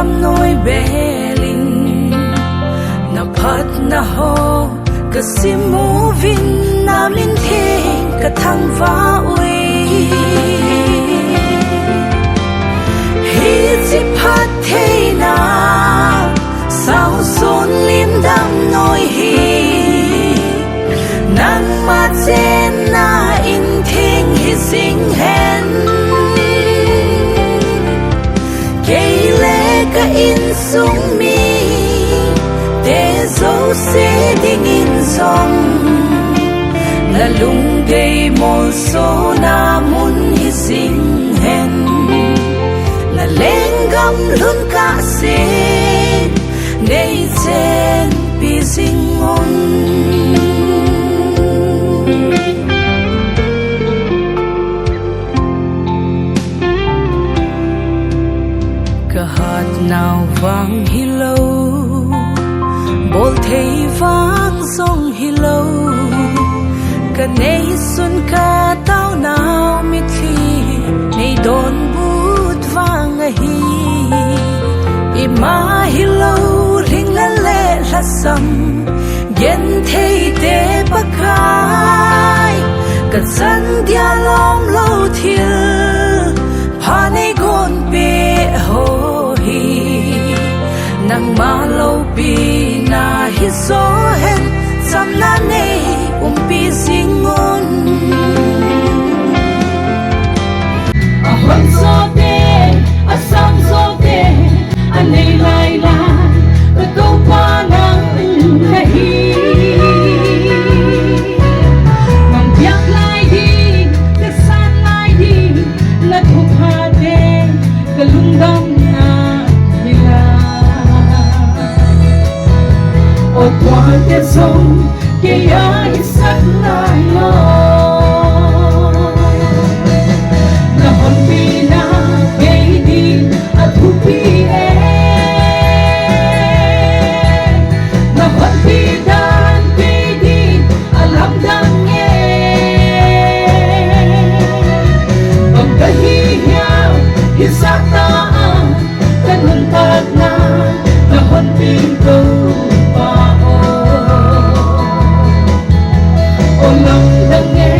đam nôi bê linh na phat na ho ka simu vin na min the ka thang va ui hi chi phat the na sao son lim đam nôi hi nang ma chen na in thing hi sing hen ka in sung mi te zo se ding in song la lung gay mo so na mun hi sing hen la leng gam lun ka se nei chen pi sing on nào vang hi lâu bol thei vang song hi lâu ka nei sun ka tao nào mi thi nei don but vang a hi i ma hi lâu ring la le la sam gen thei te pa kai ka san dia long lo thil pha nei gon pe ho nang ma lo pi na hi so hen sam na nei pi singon a hon so te a sam so te a nei lai la ka to pa nang na hi nang yak lai di ka san lai di la thu pha te ka lung dam qua cái sông kia ai sắt lại lo là hồn bi na gây đi à thu bi e là hồn bi dan gây đi à làm đam nghe bằng cái hi nhau hi sát ta cái hồn ta na là hồn bi câu lòng đam nghe